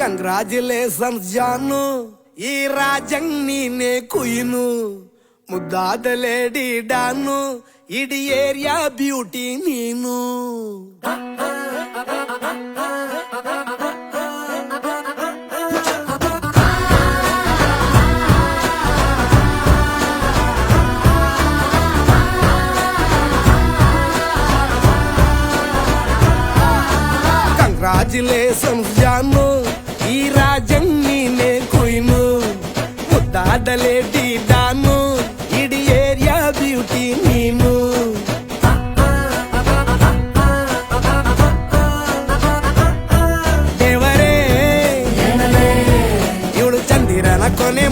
Congratulations ಜಾನು, ಈ ರಾಜಂಗ್ ನೀನೆ ಕುಯ್ನು, ಮುದ್ದಾದ ಲೇಡಿ ಡಾನು, ಇಡೀ ಏರಿಯಾ ಬ್ಯೂಟಿ ನೀನು. ಕಂಗ್ರಾಚುಲೇಷನ್ಸ್ ಜಾನು, ಈ ರಾಜಂಗ್ ನೀನೆ ಕುಯ್ನು, ಮುದ್ದಾದ ಲೇಡಿ ಡಾನು, ಇಡೀ ಏರಿಯಾ ಬ್ಯೂಟಿ ನೀನು. ದೇವರೇ ಇವಳು ಚಂದಿರನ ಕೊನೆ